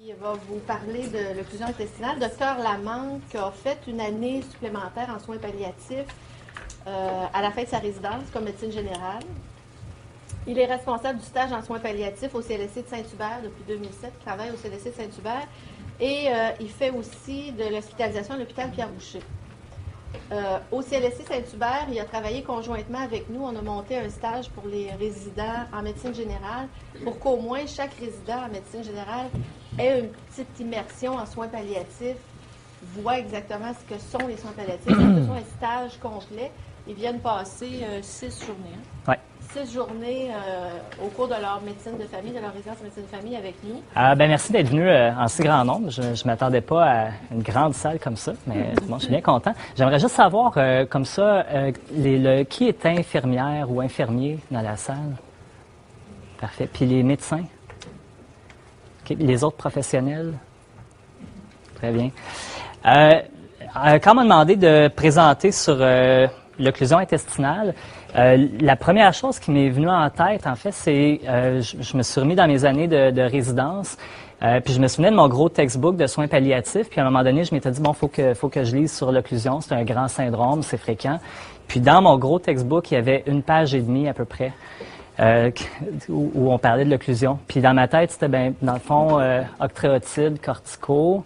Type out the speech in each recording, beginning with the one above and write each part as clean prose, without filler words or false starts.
Il va vous parler de l'occlusion intestinale. Docteur Lamanque a fait une année supplémentaire en soins palliatifs à la fin de sa résidence comme médecine générale. Il est responsable du stage en soins palliatifs au CLSC de Saint-Hubert depuis 2007. Il travaille au CLSC de Saint-Hubert et il fait aussi de l'hospitalisation à l'hôpital Pierre-Boucher. Au CLSC Saint-Hubert, il a travaillé conjointement avec nous. On a monté un stage pour les résidents en médecine générale pour qu'au moins chaque résident en médecine générale ait une petite immersion en soins palliatifs, voit exactement ce que sont les soins palliatifs. Ce sont un stage complet. Ils viennent passer 6 journées. Ouais. 6 journées au cours de leur médecine de famille, de leur résidence en médecine de famille avec nous. Merci d'être venu en si grand nombre. Je ne m'attendais pas à une grande salle comme ça, mais bon, je suis bien content. J'aimerais juste savoir, comme ça, qui est infirmière ou infirmier dans la salle? Parfait. Puis les médecins? Okay. Les autres professionnels? Très bien. Quand on m'a demandé de présenter sur l'occlusion intestinale, la première chose qui m'est venue en tête, en fait, c'est je me suis remis dans mes années de résidence, puis je me souvenais de mon gros textbook de soins palliatifs, puis à un moment donné, je m'étais dit, bon, faut que je lise sur l'occlusion, c'est un grand syndrome, c'est fréquent. Puis dans mon gros textbook, il y avait 1 page et demie à peu près, où on parlait de l'occlusion. Puis dans ma tête, c'était, dans le fond, octréotides, corticaux.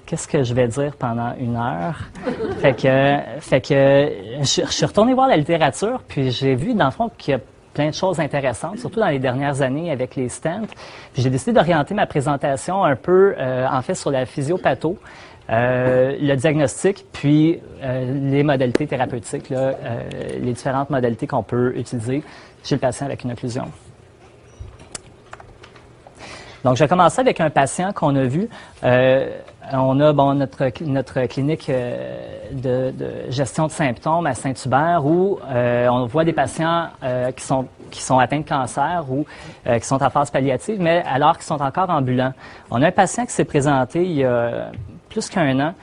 Qu'est-ce que je vais dire pendant 1 heure? Fait que je suis retourné voir la littérature, puis j'ai vu, dans le fond, qu'il y a plein de choses intéressantes, surtout dans les dernières années avec les stents. Puis j'ai décidé d'orienter ma présentation un peu, en fait, sur la physiopatho, le diagnostic, puis les modalités thérapeutiques, les différentes modalités qu'on peut utiliser chez le patient avec une occlusion. Donc, je vais commencer avec un patient qu'on a vu. On a notre clinique de gestion de symptômes à Saint-Hubert où on voit des patients qui sont atteints de cancer ou qui sont en phase palliative, mais alors qu'ils sont encore ambulants. On a un patient qui s'est présenté il y a plus qu'1 an.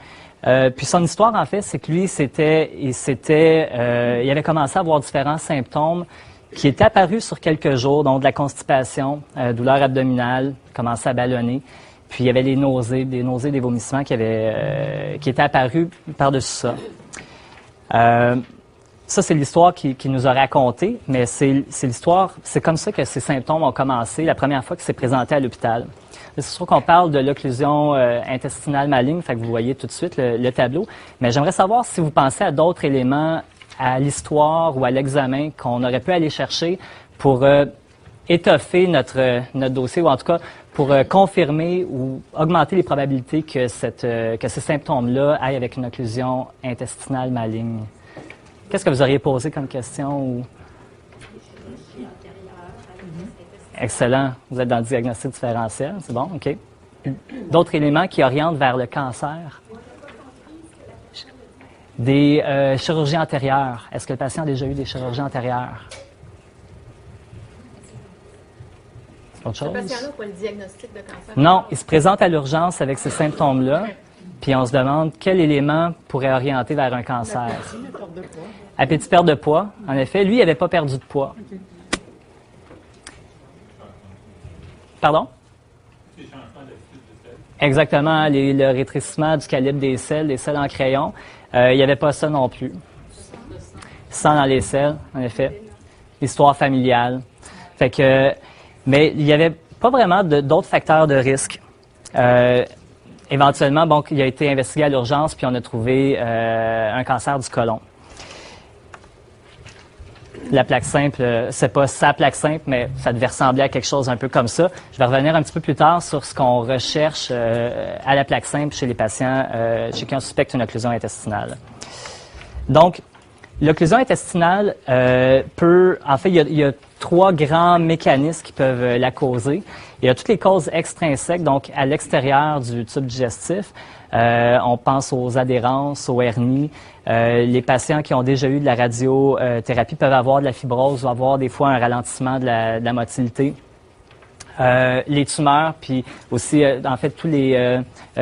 Puis son histoire, en fait, c'est que lui, il avait commencé à avoir différents symptômes qui étaient apparus sur quelques jours, donc de la constipation, douleur abdominale, commençait à ballonner. Puis il y avait des nausées, des vomissements qui étaient apparus par-dessus ça. Ça, c'est l'histoire qu'il nous a raconté, mais c'est l'histoire, c'est comme ça que ces symptômes ont commencé la première fois qu'il s'est présenté à l'hôpital. C'est sûr qu'on parle de l'occlusion intestinale maligne, fait que vous voyez tout de suite le tableau, mais j'aimerais savoir si vous pensez à d'autres éléments à l'histoire ou à l'examen qu'on aurait pu aller chercher pour étoffer notre dossier, ou en tout cas pour confirmer ou augmenter les probabilités que ces symptômes-là aillent avec une occlusion intestinale maligne. Qu'est-ce que vous auriez posé comme question? Ou... Excellent. Vous êtes dans le diagnostic différentiel, c'est bon, OK. D'autres éléments qui orientent vers le cancer? Des chirurgies antérieures. Est-ce que le patient a déjà eu des chirurgies antérieures? Autre chose? Ce patient-là n'a pas le diagnostic de cancer? Non, il se présente à l'urgence avec ces symptômes-là, puis on se demande quel élément pourrait orienter vers un cancer. Appétit, perte de poids. En effet, lui, il n'avait pas perdu de poids. Pardon? Exactement, le rétrécissement du calibre des selles en crayon. Il n'y avait pas ça non plus. Sang dans les selles, en effet. Histoire familiale. Mais il n'y avait pas vraiment d'autres facteurs de risque. Éventuellement, bon, il a été investigué à l'urgence, puis on a trouvé un cancer du côlon. La plaque simple, c'est pas sa plaque simple, mais ça devait ressembler à quelque chose un peu comme ça. Je vais revenir un petit peu plus tard sur ce qu'on recherche à la plaque simple chez les patients chez qui on suspecte une occlusion intestinale. Donc, l'occlusion intestinale il y a 3 grands mécanismes qui peuvent la causer. Il y a toutes les causes extrinsèques, donc à l'extérieur du tube digestif. On pense aux adhérences, aux hernies. Les patients qui ont déjà eu de la radiothérapie peuvent avoir de la fibrose ou avoir des fois un ralentissement de la motilité. Les tumeurs, puis aussi, en fait,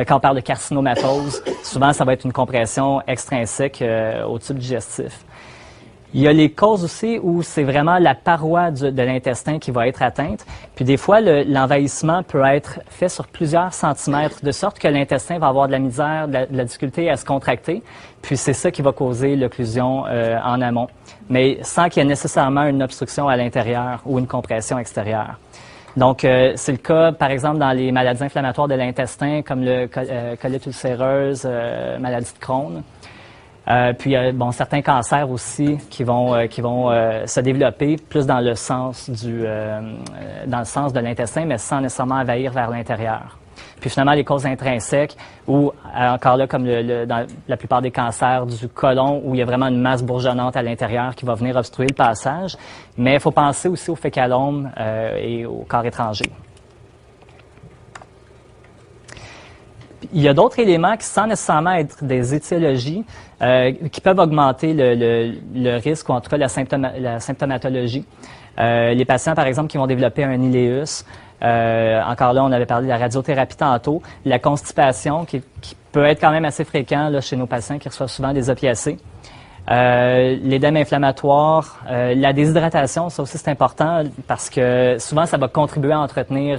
quand on parle de carcinomatose, souvent, ça va être une compression extrinsèque au tube digestif. Il y a les causes aussi où c'est vraiment la paroi de l'intestin qui va être atteinte. Puis des fois, l'envahissement peut être fait sur plusieurs centimètres, de sorte que l'intestin va avoir de la misère, de la difficulté à se contracter. Puis c'est ça qui va causer l'occlusion en amont, mais sans qu'il y ait nécessairement une obstruction à l'intérieur ou une compression extérieure. Donc, c'est le cas, par exemple, dans les maladies inflammatoires de l'intestin, comme le colite ulcéreuse, maladie de Crohn. Puis, bon, certains cancers aussi qui vont se développer plus dans le sens de l'intestin, mais sans nécessairement envahir vers l'intérieur. Puis finalement, les causes intrinsèques, ou encore là, comme dans la plupart des cancers du côlon, où il y a vraiment une masse bourgeonnante à l'intérieur qui va venir obstruer le passage. Mais il faut penser aussi au fécalome et au corps étranger. Il y a d'autres éléments qui, sans nécessairement être des étiologies, qui peuvent augmenter le risque, ou en tout cas la symptomatologie. Les patients, par exemple, qui vont développer un iléus, encore là, on avait parlé de la radiothérapie tantôt, la constipation, qui peut être quand même assez fréquent là, chez nos patients qui reçoivent souvent des opiacés. L'édème inflammatoire, la déshydratation, ça aussi c'est important parce que souvent ça va contribuer à entretenir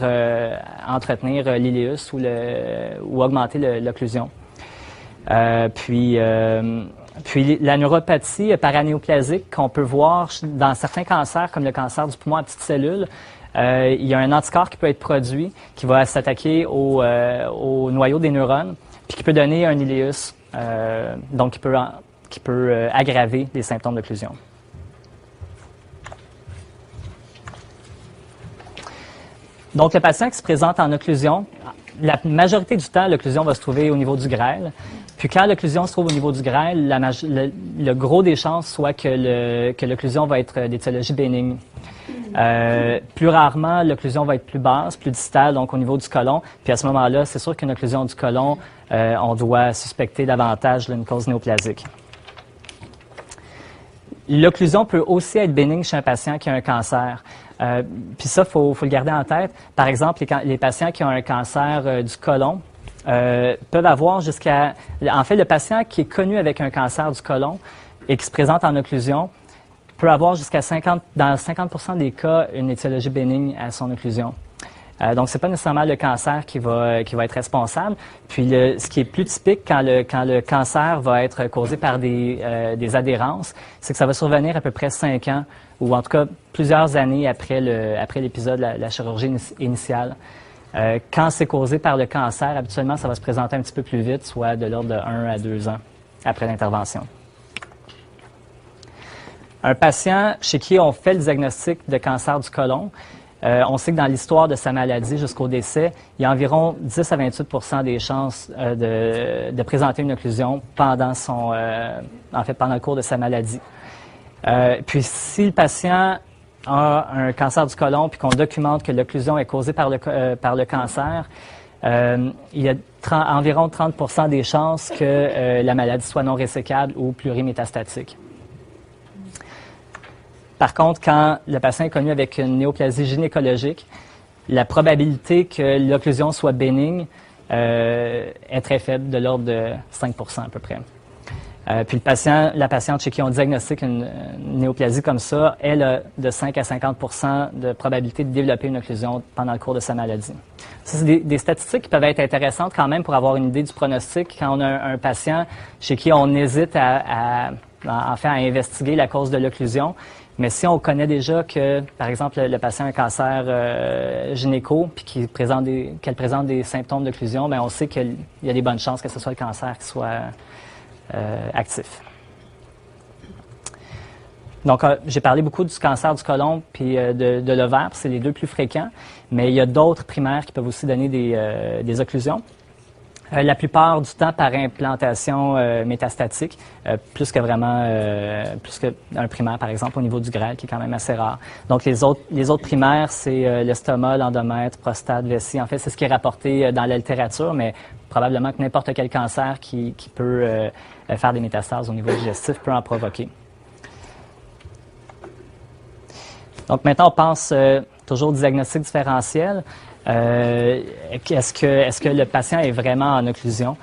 l'iléus ou augmenter l'occlusion. Puis la neuropathie paranéoplasique qu'on peut voir dans certains cancers, comme le cancer du poumon à petites cellules, il y a un anticorps qui peut être produit qui va s'attaquer au noyau des neurones, puis qui peut donner un iléus, donc qui peut aggraver les symptômes d'occlusion. Donc, le patient qui se présente en occlusion, la majorité du temps, l'occlusion va se trouver au niveau du grêle. Puis quand l'occlusion se trouve au niveau du grêle, le gros des chances soit que l'occlusion va être d'étiologie bénigne. Plus rarement, l'occlusion va être plus basse, plus distale, donc au niveau du côlon. Puis à ce moment-là, c'est sûr qu'une occlusion du côlon, on doit suspecter davantage une cause néoplasique. L'occlusion peut aussi être bénigne chez un patient qui a un cancer. Puis ça, faut le garder en tête. Par exemple, les patients qui ont un cancer du côlon peuvent avoir jusqu'à... En fait, le patient qui est connu avec un cancer du côlon et qui se présente en occlusion peut avoir jusqu'à 50 des cas, une étiologie bénigne à son occlusion. Donc, c'est pas nécessairement le cancer qui va être responsable. Puis, ce qui est plus typique quand le cancer va être causé par des adhérences, c'est que ça va survenir à peu près 5 ans, ou en tout cas plusieurs années après l'épisode de la chirurgie initiale. Quand c'est causé par le cancer, habituellement, ça va se présenter un petit peu plus vite, soit de l'ordre de 1 à 2 ans après l'intervention. Un patient chez qui on fait le diagnostic de cancer du côlon, on sait que dans l'histoire de sa maladie jusqu'au décès, il y a environ 10 à 28 des chances de présenter une occlusion pendant le cours de sa maladie. Puis si le patient a un cancer du côlon puis qu'on documente que l'occlusion est causée par le cancer, il y a environ 30 des chances que la maladie soit non résécable ou plurimétastatique. Par contre, quand le patient est connu avec une néoplasie gynécologique, la probabilité que l'occlusion soit bénigne est très faible, de l'ordre de 5 à peu près. Puis la patiente chez qui on diagnostique une néoplasie comme ça, elle a de 5 à 50 de probabilité de développer une occlusion pendant le cours de sa maladie. Ça, c'est des statistiques qui peuvent être intéressantes quand même pour avoir une idée du pronostic quand on a un patient chez qui on hésite à investiguer la cause de l'occlusion. Mais si on connaît déjà que, par exemple, le patient a un cancer gynéco puis qu'elle présente des symptômes d'occlusion, bien, on sait qu'il y a des bonnes chances que ce soit le cancer qui soit actif. Donc, j'ai parlé beaucoup du cancer du côlon puis de l'ovaire, c'est les deux plus fréquents, mais il y a d'autres primaires qui peuvent aussi donner des occlusions. La plupart du temps par implantation métastatique, plus qu'un primaire, par exemple, au niveau du grêle, qui est quand même assez rare. Donc, les autres primaires, c'est l'estomac, l'endomètre, prostate, vessie. En fait, c'est ce qui est rapporté dans la littérature, mais probablement que n'importe quel cancer qui peut faire des métastases au niveau digestif peut en provoquer. Donc, maintenant, on pense toujours au diagnostic différentiel. Est-ce que le patient est vraiment en occlusion?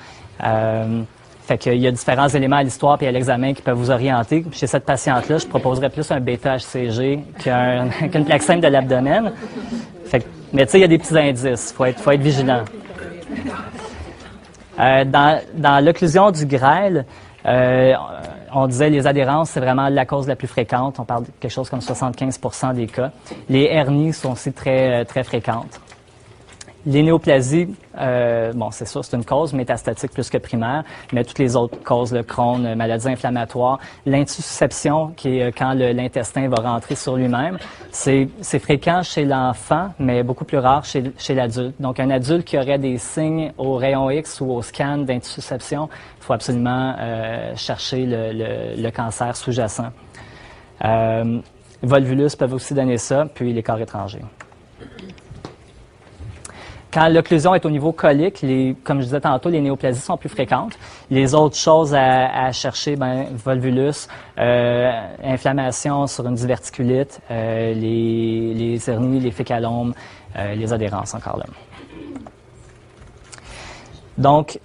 Fait qu'il y a différents éléments à l'histoire et à l'examen qui peuvent vous orienter. Chez cette patiente-là, je proposerais plus un bêta-HCG qu'une plaque simple de l'abdomen. Mais tu sais, il y a des petits indices. Faut être vigilant. Dans l'occlusion du grêle, on disait les adhérences, c'est vraiment la cause la plus fréquente. On parle de quelque chose comme 75% des cas. Les hernies sont aussi très, très fréquentes. Les néoplasies, bon, c'est sûr, c'est une cause métastatique plus que primaire, mais toutes les autres causes, le Crohn, maladies inflammatoires, l'intussusception, qui est quand l'intestin va rentrer sur lui-même, c'est fréquent chez l'enfant, mais beaucoup plus rare chez l'adulte. Donc, un adulte qui aurait des signes au rayon X ou au scan d'intussusception, il faut absolument chercher le cancer sous-jacent. Volvulus peuvent aussi donner ça, puis les corps étrangers. Quand l'occlusion est au niveau colique, comme je disais tantôt, les néoplasies sont plus fréquentes. Les autres choses à chercher, volvulus, inflammation sur une diverticulite, les hernies, les fécalomes, les adhérences encore là. Donc,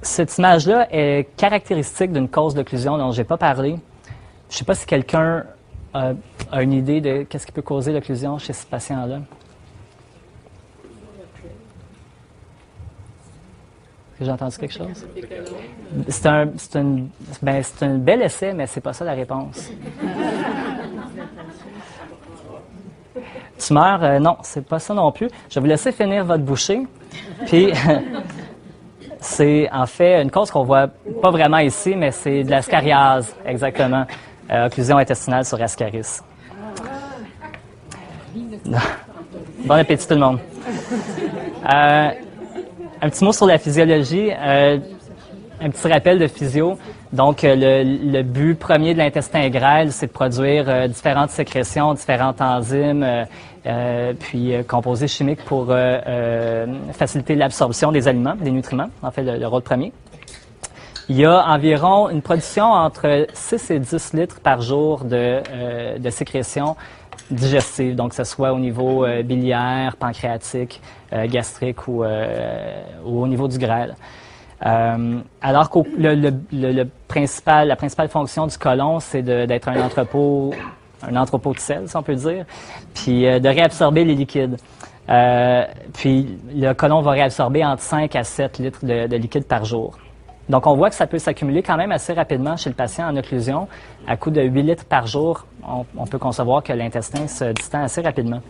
cette image-là est caractéristique d'une cause d'occlusion dont je n'ai pas parlé. Je ne sais pas si quelqu'un a une idée de qu'est-ce qui peut causer l'occlusion chez ce patient-là. J'ai entendu quelque chose? C'est un bel essai, mais c'est pas ça la réponse. Tumeur, non, c'est pas ça non plus. Je vais vous laisser finir votre bouchée. Puis, c'est en fait une cause qu'on voit pas vraiment ici, mais c'est de la scariase, exactement. Occlusion intestinale sur Ascaris. Bon appétit tout le monde. Un petit mot sur la physiologie, un petit rappel de physio. Donc, le but premier de l'intestin grêle, c'est de produire différentes sécrétions, différentes enzymes, puis composés chimiques pour faciliter l'absorption des aliments, des nutriments, en fait, le rôle premier. Il y a environ une production entre 6 et 10 litres par jour de sécrétions digestives, donc que ce soit au niveau biliaire, pancréatique, gastrique ou au niveau du grêle. Alors que la principale fonction du côlon, c'est d'être un entrepôt de sel, si on peut dire, puis de réabsorber les liquides. Puis le côlon va réabsorber entre 5 à 7 litres de liquide par jour. Donc, on voit que ça peut s'accumuler quand même assez rapidement chez le patient en occlusion. À coup de 8 litres par jour, on peut concevoir que l'intestin se distend assez rapidement.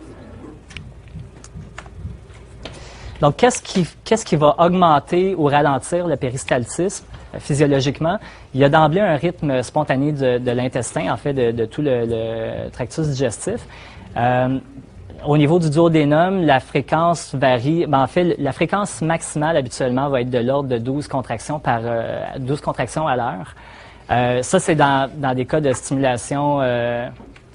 Donc, qu'est-ce qui va augmenter ou ralentir le péristaltisme physiologiquement? Il y a d'emblée un rythme spontané de l'intestin, en fait, de tout le tractus digestif. Au niveau du duodénum, la fréquence varie. En fait, la fréquence maximale habituellement va être de l'ordre de 12 contractions à l'heure. Ça, c'est dans des cas de stimulation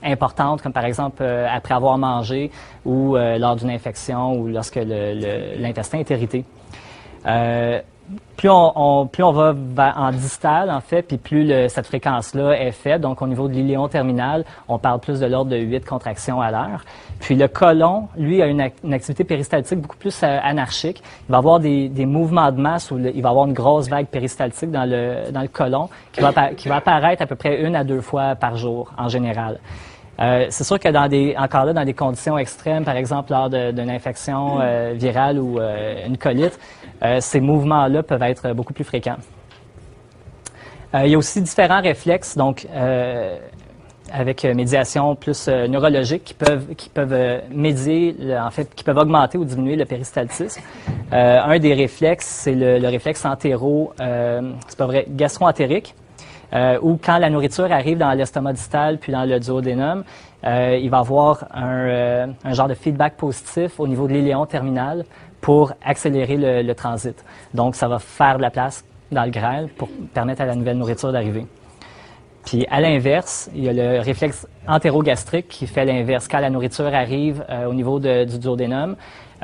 importante, comme par exemple après avoir mangé ou lors d'une infection ou lorsque l'intestin est irrité. Plus on va en distal, en fait, puis plus cette fréquence-là est faible. Donc, au niveau de l'iléon terminal, on parle plus de l'ordre de 8 contractions à l'heure. Puis le côlon, lui, a une activité péristaltique beaucoup plus anarchique. Il va avoir des mouvements de masse où il va avoir une grosse vague péristaltique dans le côlon qui va apparaître à peu près 1 à 2 fois par jour, en général. C'est sûr que dans des conditions extrêmes, par exemple lors d'une infection virale ou une colite, ces mouvements-là peuvent être beaucoup plus fréquents. Il y a aussi différents réflexes, donc avec médiation plus neurologique qui peuvent médier, en fait, qui peuvent augmenter ou diminuer le péristaltisme. Un des réflexes, c'est le réflexe gastro-entérique. Où quand la nourriture arrive dans l'estomac distal puis dans le duodénum, il va avoir un genre de feedback positif au niveau de l'iléon terminal pour accélérer le transit. Donc, ça va faire de la place dans le grêle pour permettre à la nouvelle nourriture d'arriver. Puis, à l'inverse, il y a le réflexe entérogastrique qui fait l'inverse. Quand la nourriture arrive au niveau du duodénum,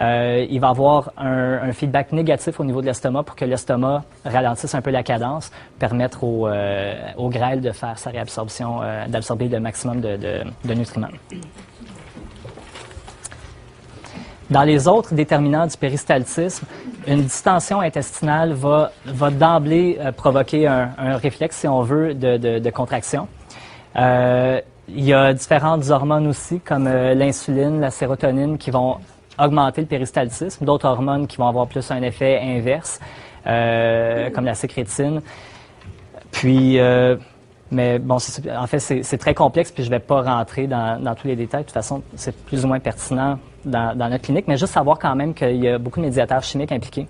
il va avoir un feedback négatif au niveau de l'estomac pour que l'estomac ralentisse un peu la cadence, permettre au grêle de faire sa réabsorption, d'absorber le maximum de nutriments. Dans les autres déterminants du péristaltisme, une distension intestinale va d'emblée provoquer un réflexe, si on veut, de contraction. Il y a différentes hormones aussi, comme l'insuline, la sérotonine, qui vont augmenter le péristaltisme, d'autres hormones qui vont avoir plus un effet inverse, comme la sécrétine. Puis, mais bon, en fait, c'est très complexe, puis je ne vais pas rentrer dans tous les détails. De toute façon, c'est plus ou moins pertinent dans notre clinique, mais juste savoir quand même qu'il y a beaucoup de médiateurs chimiques impliqués.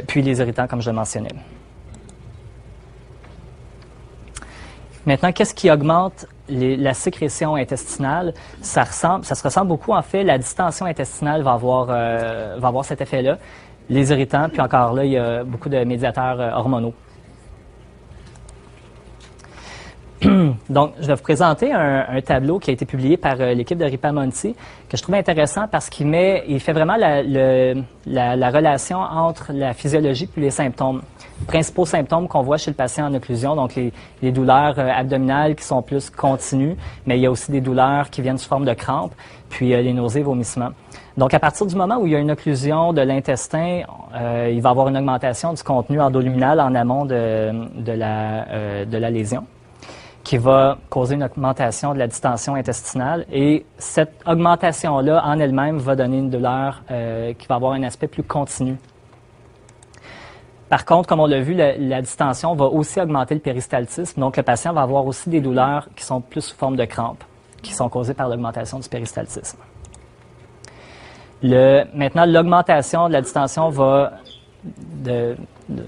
Puis les irritants, comme je le mentionnais. Maintenant, qu'est-ce qui augmente la sécrétion intestinale? Ça se ressemble beaucoup, en fait. La distension intestinale va avoir cet effet-là. Les irritants, puis encore là, il y a beaucoup de médiateurs hormonaux. Donc, je vais vous présenter un tableau qui a été publié par l'équipe de Ripamonti, que je trouve intéressant parce il fait vraiment la relation entre la physiologie et les symptômes. Les principaux symptômes qu'on voit chez le patient en occlusion, donc les douleurs abdominales qui sont plus continues, mais il y a aussi des douleurs qui viennent sous forme de crampes, puis les nausées, vomissements. Donc, à partir du moment où il y a une occlusion de l'intestin, il va y avoir une augmentation du contenu endoluminal en amont de la lésion, qui va causer une augmentation de la distension intestinale. Et cette augmentation-là, en elle-même, va donner une douleur qui va avoir un aspect plus continu. Par contre, comme on l'a vu, la distension va aussi augmenter le péristaltisme. Donc, le patient va avoir aussi des douleurs qui sont plus sous forme de crampes, qui sont causées par l'augmentation du péristaltisme. Maintenant, l'augmentation de la distension va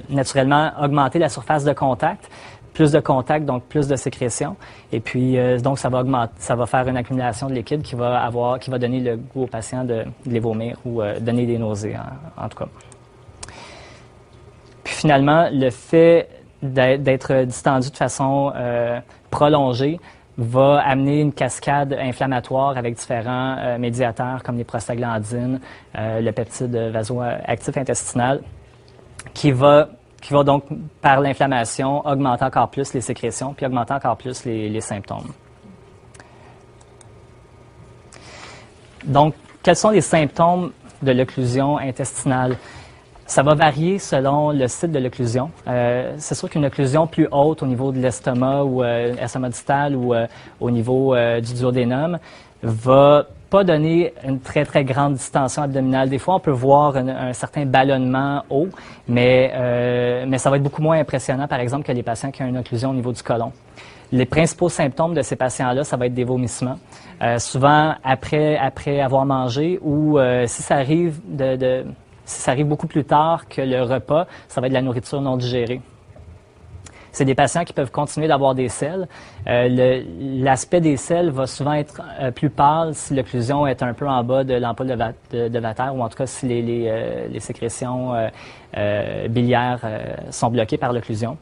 naturellement augmenter la surface de contact. Plus de contact, donc plus de sécrétion. Et puis, donc, ça va faire une accumulation de liquide qui va donner le goût au patient de les vomir ou donner des nausées, en tout cas. Puis finalement, le fait d'être distendu de façon prolongée va amener une cascade inflammatoire avec différents médiateurs comme les prostaglandines, le peptide vasoactif intestinal, qui va donc, par l'inflammation, augmenter encore plus les sécrétions, puis augmenter encore plus les symptômes. Donc, quels sont les symptômes de l'occlusion intestinale? Ça va varier selon le site de l'occlusion. C'est sûr qu'une occlusion plus haute au niveau de l'estomac ou estomac distal ou au niveau du duodénum va pas donner une très, très grande distension abdominale. Des fois, on peut voir un certain ballonnement haut, mais ça va être beaucoup moins impressionnant, par exemple, que les patients qui ont une occlusion au niveau du côlon. Les principaux symptômes de ces patients-là, ça va être des vomissements, souvent après avoir mangé ou si ça arrive si ça arrive beaucoup plus tard que le repas, ça va être de la nourriture non digérée. C'est des patients qui peuvent continuer d'avoir des selles. L'aspect des selles va souvent être plus pâle si l'occlusion est un peu en bas de l'ampoule de Vater, ou en tout cas si les sécrétions biliaires sont bloquées par l'occlusion.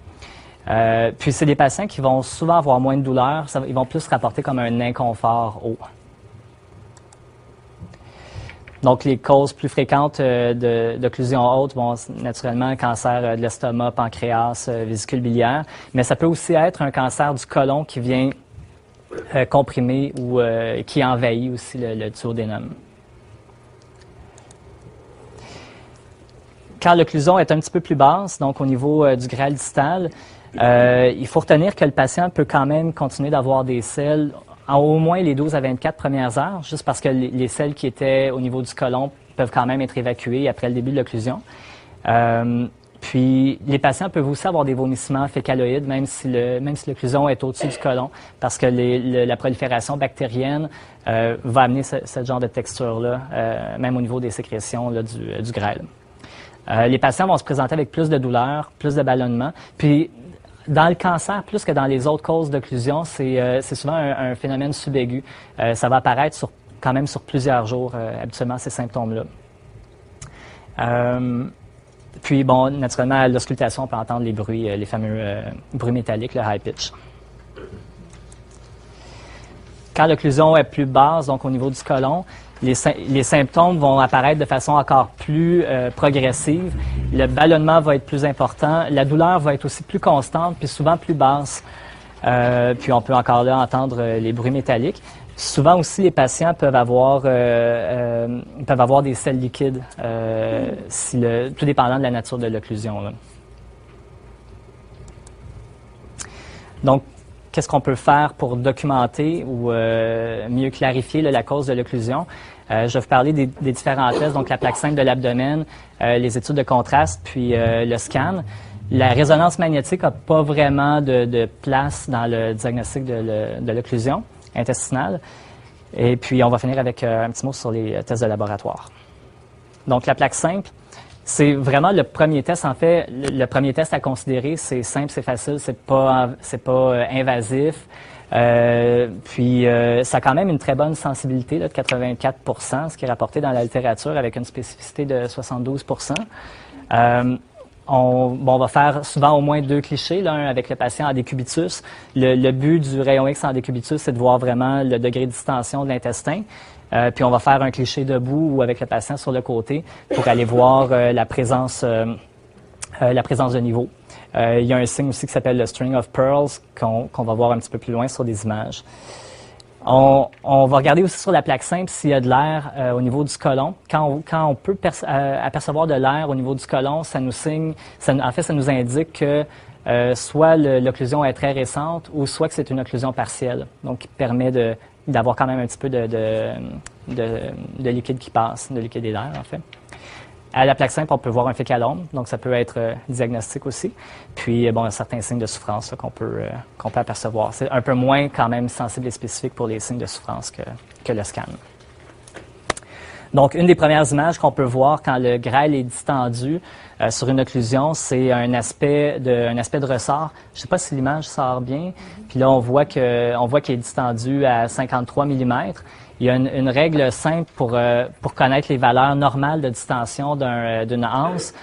Puis c'est des patients qui vont souvent avoir moins de douleur. Ils vont plus se rapporter comme un inconfort haut. Donc, les causes plus fréquentes d'occlusion haute vont naturellement cancer de l'estomac, pancréas, vésicule biliaire, mais ça peut aussi être un cancer du côlon qui vient comprimer ou qui envahit aussi le duodénum. Quand l'occlusion est un petit peu plus basse, donc au niveau du grêle distal, il faut retenir que le patient peut quand même continuer d'avoir des selles en au moins les 12 à 24 premières heures, juste parce que les selles qui étaient au niveau du côlon peuvent quand même être évacuées après le début de l'occlusion. Puis, les patients peuvent aussi avoir des vomissements fécaloïdes, même si l'occlusion est au-dessus du côlon, parce que la prolifération bactérienne va amener ce genre de texture-là, même au niveau des sécrétions là, du grêle. Les patients vont se présenter avec plus de douleur, plus de ballonnement. Puis, dans le cancer, plus que dans les autres causes d'occlusion, c'est souvent un phénomène subaigu. Ça va apparaître quand même sur plusieurs jours, habituellement, ces symptômes-là. Puis, bon, naturellement, à l'auscultation, on peut entendre les bruits, les fameux bruits métalliques, le high pitch. Quand l'occlusion est plus basse, donc au niveau du côlon, les symptômes vont apparaître de façon encore plus progressive. Le ballonnement va être plus important. La douleur va être aussi plus constante, puis souvent plus basse. Puis on peut encore là entendre les bruits métalliques. Souvent aussi, les patients peuvent avoir des selles liquides, tout dépendant de la nature de l'occlusion, là. Donc, qu'est-ce qu'on peut faire pour documenter ou mieux clarifier là, la cause de l'occlusion? Je vais vous parler des différents tests, donc la plaque simple de l'abdomen, les études de contraste, puis le scan. La résonance magnétique n'a pas vraiment de place dans le diagnostic de l'occlusion intestinale. Et puis, on va finir avec un petit mot sur les tests de laboratoire. Donc, la plaque simple, c'est vraiment le premier test. En fait, le premier test à considérer, c'est simple, c'est facile, c'est pas invasif. Puis, ça a quand même une très bonne sensibilité là, de 84 %, ce qui est rapporté dans la littérature avec une spécificité de 72 %. On va faire souvent au moins 2 clichés, l'un avec le patient en décubitus. Le but du rayon X en décubitus, c'est de voir vraiment le degré de distension de l'intestin. Puis on va faire un cliché debout ou avec le patient sur le côté pour aller voir la présence de niveau. Il y a un signe aussi qui s'appelle le string of pearls qu'on va voir un petit peu plus loin sur des images. On va regarder aussi sur la plaque simple s'il y a de l'air au niveau du côlon. Quand on peut apercevoir de l'air au niveau du côlon, ça nous indique que soit l'occlusion est très récente ou soit que c'est une occlusion partielle, donc qui permet d'avoir quand même un petit peu de liquide qui passe, de liquide et d'air en fait. À la plaque simple, on peut voir un fécalome, donc ça peut être diagnostic aussi. Puis, certains signes de souffrance là, qu'on peut apercevoir. C'est un peu moins quand même sensible et spécifique pour les signes de souffrance que le scan. Donc, une des premières images qu'on peut voir quand le grêle est distendu sur une occlusion, c'est un aspect de ressort. Je ne sais pas si l'image sort bien. Puis là, on voit qu'il est distendu à 53 mm. Il y a une règle simple pour connaître les valeurs normales de distension d'une anse.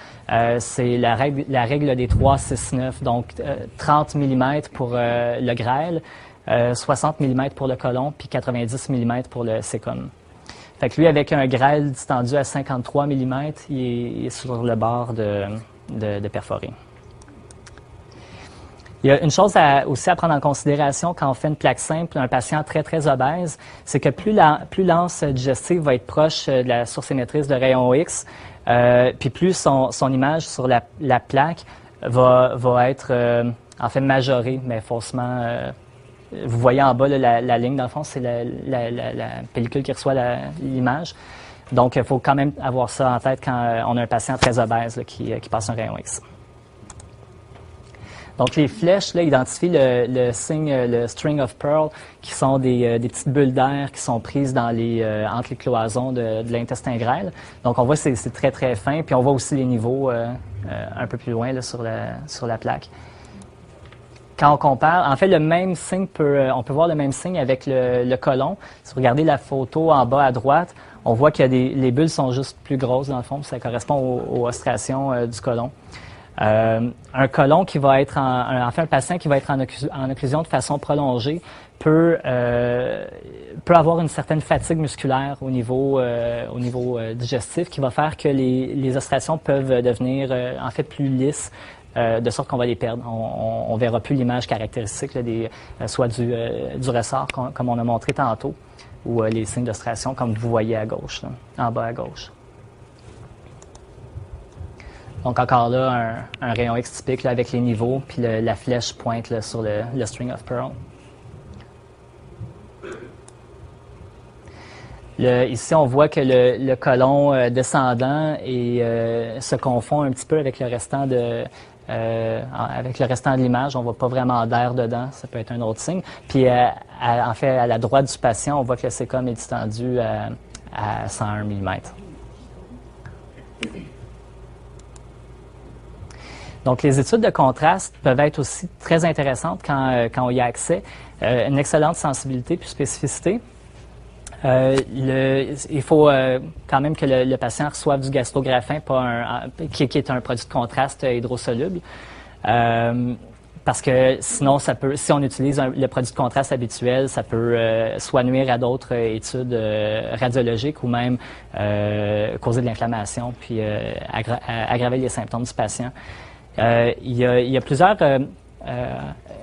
C'est la règle des 3-6-9. Donc, 30 mm pour le grêle, 60 mm pour le côlon, puis 90 mm pour le sécum. Fait que lui, avec un grêle distendu à 53 mm, il est sur le bord de perforer. Il y a une chose aussi à prendre en considération quand on fait une plaque simple d'un patient très, très obèse, c'est que plus l'anse digestive va être proche de la source émettrice de rayon X, puis plus son image sur la plaque va être en fait majorée, mais faussement. Vous voyez en bas là, la ligne, dans le fond, c'est la pellicule qui reçoit l'image. Donc, il faut quand même avoir ça en tête quand on a un patient très obèse là, qui passe un rayon X. Donc, les flèches là, identifient le signe, le string of pearl, qui sont des petites bulles d'air qui sont prises entre les cloisons de l'intestin grêle. Donc, on voit que c'est très, très fin. Puis, on voit aussi les niveaux un peu plus loin là, sur la plaque. Quand on compare, en fait, le même signe on peut voir le même signe avec le côlon. Si vous regardez la photo en bas à droite, on voit que les bulles sont juste plus grosses dans le fond. Ça correspond aux ostrations du côlon. Un côlon qui va être un patient qui va être en occlusion de façon prolongée peut avoir une certaine fatigue musculaire au niveau digestif qui va faire que les ostrations peuvent devenir en fait plus lisses. De sorte qu'on va les perdre. On ne verra plus l'image caractéristique là, soit du ressort, comme on a montré tantôt, ou les signes d'ostration, comme vous voyez à gauche, là, en bas à gauche. Donc encore là, un rayon X typique là, avec les niveaux, puis la flèche pointe là, sur le string of pearl. Ici, on voit que le côlon descendant se confond un petit peu avec le restant de l'image. On ne voit pas vraiment d'air dedans. Ça peut être un autre signe. Puis, en fait, à la droite du patient, on voit que le sécum est distendu à 101 mm. Donc, les études de contraste peuvent être aussi très intéressantes quand on y a accès. Une excellente sensibilité puis spécificité. Il faut quand même que le patient reçoive du gastrographin, qui est un produit de contraste hydrosoluble. Parce que sinon, si on utilise le produit de contraste habituel, ça peut soit nuire à d'autres études radiologiques ou même causer de l'inflammation puis aggraver les symptômes du patient. Il y a plusieurs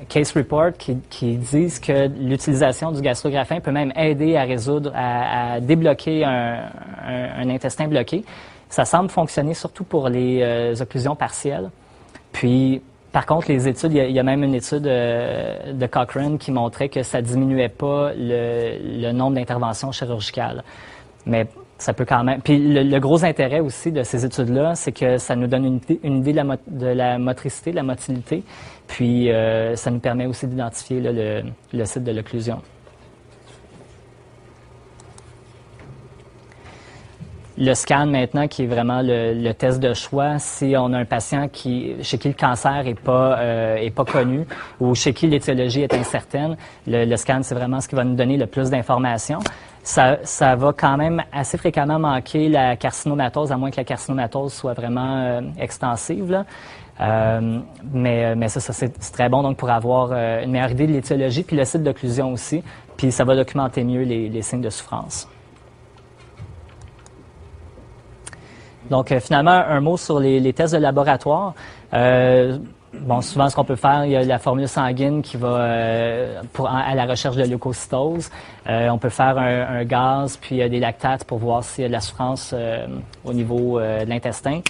case report qui disent que l'utilisation du gastrographin peut même aider à débloquer un intestin bloqué. Ça semble fonctionner surtout pour les occlusions partielles. Puis, par contre, les études, il y a même une étude de Cochrane qui montrait que ça diminuait pas le nombre d'interventions chirurgicales. Mais ça peut quand même. Puis le gros intérêt aussi de ces études-là, c'est que ça nous donne une idée de la motricité, de la motilité. Puis ça nous permet aussi d'identifier le site de l'occlusion. Le scan maintenant, qui est vraiment le test de choix, si on a un patient chez qui le cancer est pas connu ou chez qui l'étiologie est incertaine, le scan, c'est vraiment ce qui va nous donner le plus d'informations. Ça va quand même assez fréquemment manquer la carcinomatose, à moins que la carcinomatose soit vraiment extensive, là. Mais ça c'est très bon donc pour avoir une meilleure idée de l'étiologie, puis le site d'occlusion aussi, puis ça va documenter mieux les signes de souffrance. Donc, finalement, un mot sur les tests de laboratoire. Souvent, ce qu'on peut faire, il y a la formule sanguine qui va à la recherche de leucocytose. On peut faire un gaz, puis des lactates pour voir s'il y a de la souffrance au niveau de l'intestin.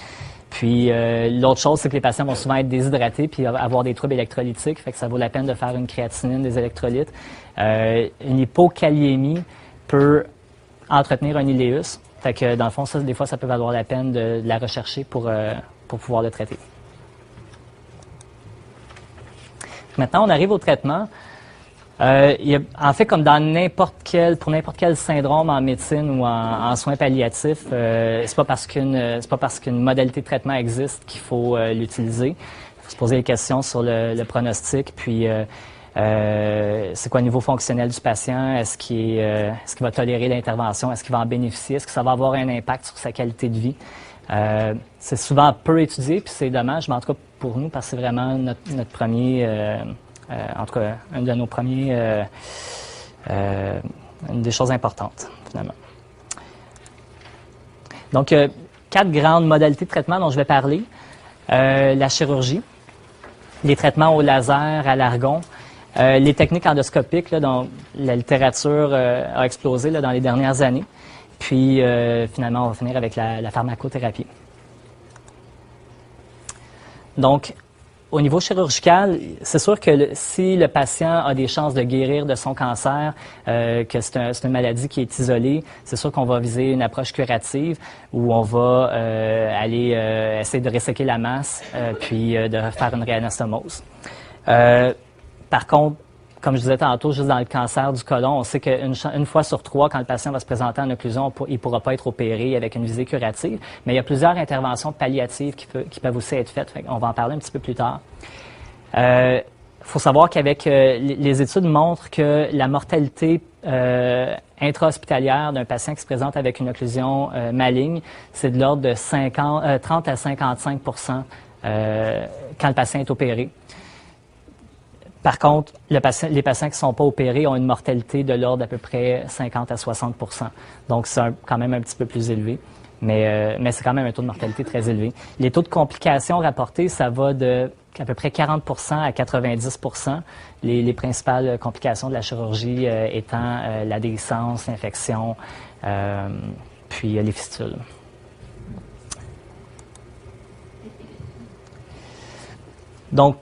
Puis, l'autre chose, c'est que les patients vont souvent être déshydratés puis avoir des troubles électrolytiques. Fait que ça vaut la peine de faire une créatinine, des électrolytes. Une hypokaliémie peut entretenir un iléus. Fait que dans le fond, des fois, ça peut valoir la peine de la rechercher pour pouvoir le traiter. Maintenant, on arrive au traitement. En fait, comme dans pour n'importe quel syndrome en médecine ou en soins palliatifs, c'est pas parce qu'une modalité de traitement existe qu'il faut l'utiliser. Il faut se poser des questions sur le pronostic, puis c'est quoi le niveau fonctionnel du patient? Est-ce qu'il va tolérer l'intervention? Est-ce qu'il va en bénéficier? Est-ce que ça va avoir un impact sur sa qualité de vie? C'est souvent peu étudié, puis c'est dommage, mais en tout cas pour nous, parce que c'est vraiment notre premier, en tout cas, un de nos premiers, une des choses importantes, finalement. Donc, 4 grandes modalités de traitement dont je vais parler. La chirurgie, les traitements au laser, à l'argon, les techniques endoscopiques, là, dont la littérature a explosé là, dans les dernières années. Puis, finalement, on va finir avec la pharmacothérapie. Donc, au niveau chirurgical, c'est sûr que si le patient a des chances de guérir de son cancer, que c'est une maladie qui est isolée, c'est sûr qu'on va viser une approche curative où on va aller essayer de resséquer la masse puis de faire une réanastomose. Par contre, comme je disais tantôt, juste dans le cancer du côlon, on sait qu'une fois sur 3, quand le patient va se présenter en occlusion, il ne pourra pas être opéré avec une visée curative. Mais il y a plusieurs interventions palliatives qui peuvent aussi être faites. On va en parler un petit peu plus tard. Il faut savoir qu'avec les études montrent que la mortalité intra-hospitalière d'un patient qui se présente avec une occlusion maligne, c'est de l'ordre de 30 à 55 % quand le patient est opéré. Par contre, les patients qui ne sont pas opérés ont une mortalité de l'ordre d'à peu près 50 à 60 %. Donc, c'est quand même un petit peu plus élevé, mais c'est quand même un taux de mortalité très élevé. Les taux de complications rapportés, ça va de à peu près 40 % à 90 %. Les principales complications de la chirurgie étant la déhiscence, l'infection, puis les fistules. Donc,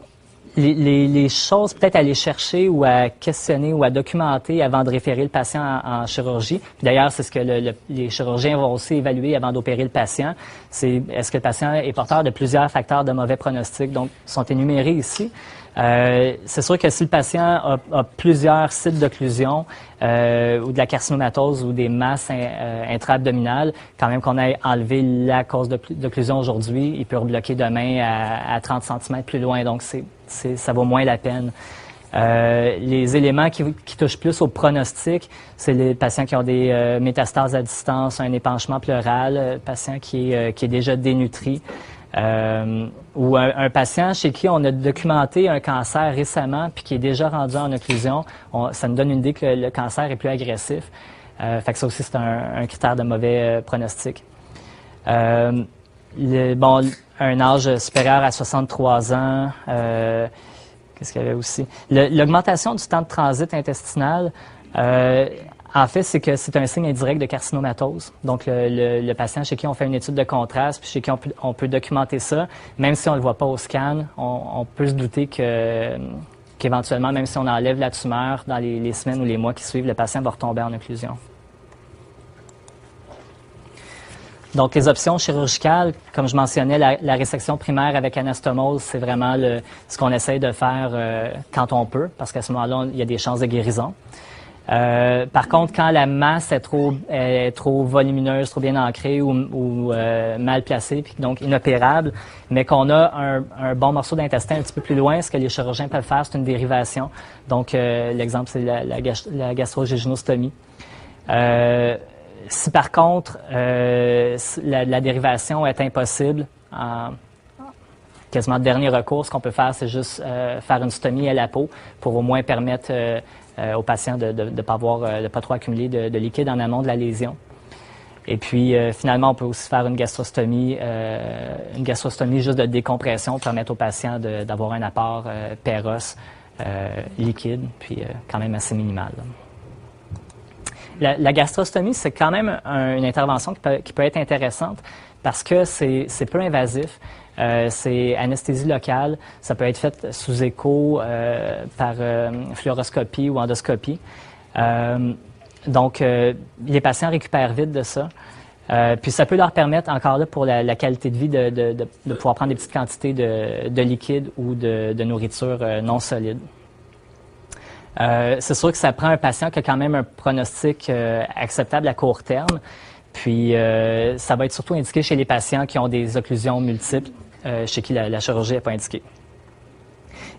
les choses peut-être à aller chercher ou à questionner ou à documenter avant de référer le patient en chirurgie. Puis d'ailleurs, c'est ce que les chirurgiens vont aussi évaluer avant d'opérer le patient. C'est est-ce que le patient est porteur de plusieurs facteurs de mauvais pronostic, donc sont énumérés ici. C'est sûr que si le patient a plusieurs sites d'occlusion ou de la carcinomatose ou des masses intra-abdominales, quand même qu'on ait enlevé la cause d'occlusion aujourd'hui, il peut rebloquer demain à 30 cm plus loin, donc ça vaut moins la peine. Les éléments qui touchent plus au pronostic, c'est les patients qui ont des métastases à distance, un épanchement pleural, patient qui est déjà dénutri. Ou un patient chez qui on a documenté un cancer récemment puis qui est déjà rendu en occlusion, ça nous donne une idée que le cancer est plus agressif. Fait que ça aussi, c'est un critère de mauvais pronostic. Un âge supérieur à 63 ans, Qu'est-ce qu'il y avait aussi? L'augmentation du temps de transit intestinal, en fait, c'est que c'est un signe indirect de carcinomatose. Donc, le patient chez qui on fait une étude de contraste, puis chez qui on peut documenter ça, même si on ne le voit pas au scan, on peut se douter qu'éventuellement, même si on enlève la tumeur, dans les semaines ou les mois qui suivent, le patient va retomber en occlusion. Donc, les options chirurgicales, comme je mentionnais, la résection primaire avec anastomose, c'est vraiment ce qu'on essaye de faire quand on peut, parce qu'à ce moment-là, il y a des chances de guérison. Par contre, quand la masse est trop volumineuse, trop bien ancrée ou mal placée, puis donc inopérable, mais qu'on a un bon morceau d'intestin un petit peu plus loin, ce que les chirurgiens peuvent faire, c'est une dérivation. Donc, l'exemple, c'est la gastrogéginostomie. Si par contre, la dérivation est impossible, quasiment dernier recours, ce qu'on peut faire, c'est juste faire une stomie à la peau pour au moins permettre aux patients de ne pas trop accumuler de liquide en amont de la lésion. Et puis, finalement, on peut aussi faire une gastrostomie juste de décompression pour permettre aux patients d'avoir un apport per-os liquide, puis quand même assez minimal. La gastrostomie, c'est quand même une intervention qui peut être intéressante parce que c'est peu invasif. C'est anesthésie locale. Ça peut être fait sous écho par fluoroscopie ou endoscopie. Donc, les patients récupèrent vite de ça. Puis ça peut leur permettre, encore là, pour la qualité de vie, de pouvoir prendre des petites quantités de liquide ou de nourriture non solide. C'est sûr que ça prend un patient qui a quand même un pronostic acceptable à court terme. Puis, ça va être surtout indiqué chez les patients qui ont des occlusions multiples, chez qui la chirurgie n'est pas indiquée.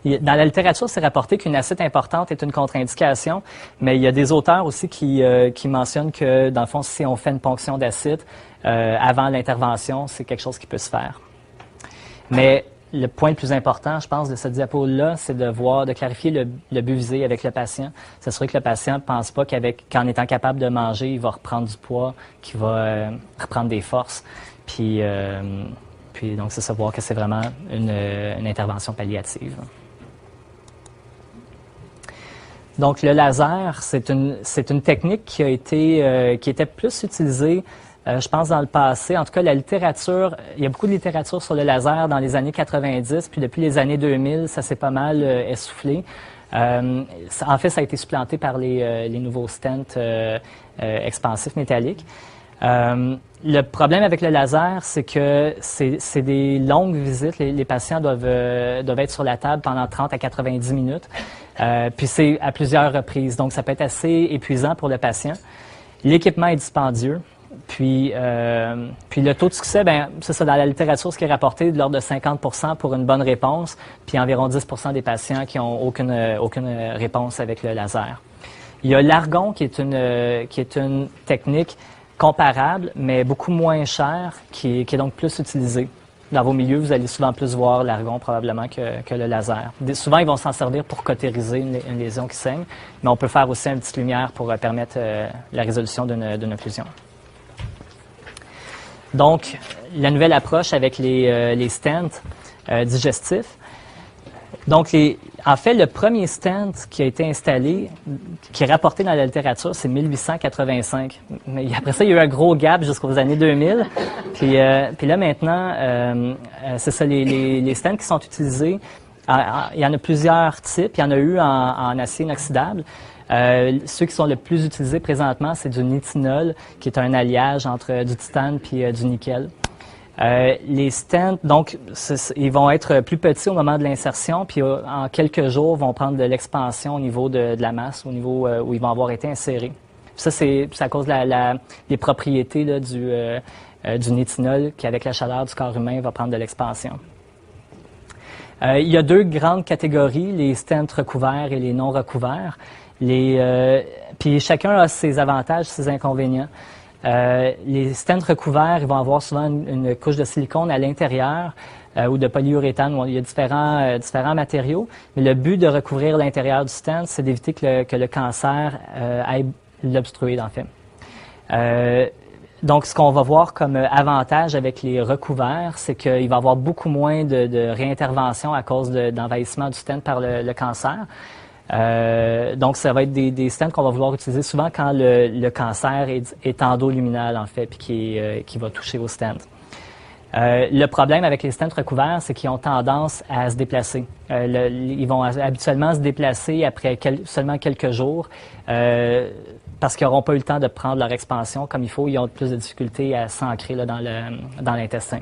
Dans la littérature, c'est rapporté qu'une acide importante est une contre-indication, mais il y a des auteurs aussi qui mentionnent que, dans le fond, si on fait une ponction d'acide avant l'intervention, c'est quelque chose qui peut se faire. Mais le point le plus important, je pense, de cette diapo-là, c'est de clarifier le but visé avec le patient. S'assurer que le patient ne pense pas qu'en étant capable de manger, il va reprendre du poids, qu'il va reprendre des forces. Puis donc, c'est savoir que c'est vraiment une intervention palliative. Donc, le laser, c'est une technique qui était plus utilisée, je pense, dans le passé. En tout cas, la littérature, il y a beaucoup de littérature sur le laser dans les années 90, puis depuis les années 2000, ça s'est pas mal essoufflé. En fait, ça a été supplanté par les nouveaux stents expansifs métalliques. Le problème avec le laser, c'est que c'est des longues visites. Les patients doivent être sur la table pendant 30 à 90 minutes. Puis c'est à plusieurs reprises. Donc, ça peut être assez épuisant pour le patient. L'équipement est dispendieux. Puis le taux de succès, c'est ça, dans la littérature, ce qui est rapporté, de l'ordre de 50% pour une bonne réponse, puis environ 10% des patients qui n'ont aucune réponse avec le laser. Il y a l'argon qui est une technique comparable, mais beaucoup moins chère, qui est donc plus utilisée. Dans vos milieux, vous allez souvent plus voir l'argon probablement que le laser. Souvent, ils vont s'en servir pour cautériser une lésion qui saigne, mais on peut faire aussi une petite lumière pour permettre la résolution d'une occlusion. Donc, la nouvelle approche avec les stents digestifs. Donc, en fait, le premier stent qui a été installé, qui est rapporté dans la littérature, c'est 1885. Mais après ça, il y a eu un gros gap jusqu'aux années 2000. Puis là, maintenant, c'est ça, les stents qui sont utilisés, il y en a plusieurs types. Il y en a eu en acier inoxydable. Ceux qui sont le plus utilisés présentement, c'est du nitinol, qui est un alliage entre du titane puis du nickel. Les stents, donc, ils vont être plus petits au moment de l'insertion, puis en quelques jours, vont prendre de l'expansion au niveau de la masse, au niveau où ils vont avoir été insérés. Puis ça, c'est à cause des propriétés là, du nitinol qui, avec la chaleur du corps humain, va prendre de l'expansion. Il y a deux grandes catégories, les stents recouverts et les non recouverts. Puis chacun a ses avantages, ses inconvénients. Les stents recouverts, ils vont avoir souvent une couche de silicone à l'intérieur ou de polyuréthane, où il y a différents matériaux. Mais le but de recouvrir l'intérieur du stent, c'est d'éviter que le cancer aille l'obstruer, en fait. Donc, ce qu'on va voir comme avantage avec les recouverts, c'est qu'il va y avoir beaucoup moins de réintervention à cause d'envahissement du stent par le cancer. Donc, ça va être des stents qu'on va vouloir utiliser souvent quand le cancer est endoluminal, en fait, puis qui va toucher au stent. Le problème avec les stents recouverts, c'est qu'ils ont tendance à se déplacer. Ils vont habituellement se déplacer après seulement quelques jours parce qu'ils n'auront pas eu le temps de prendre leur expansion comme il faut. Ils ont plus de difficultés à s'ancrer là, dans l'intestin.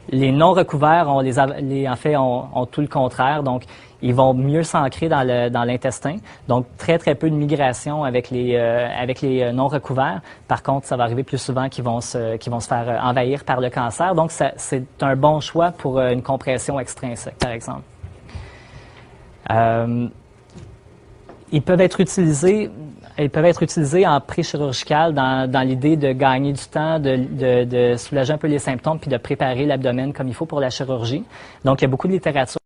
Les non recouverts ont tout le contraire. Donc, ils vont mieux s'ancrer dans l'intestin. Donc, très peu de migration avec les non recouverts. Par contre, ça va arriver plus souvent qu'ils vont se faire envahir par le cancer. Donc, c'est un bon choix pour une compression extrinsèque, par exemple. Ils peuvent être utilisés en pré-chirurgical dans l'idée de gagner du temps, de soulager un peu les symptômes puis de préparer l'abdomen comme il faut pour la chirurgie. Donc, il y a beaucoup de littérature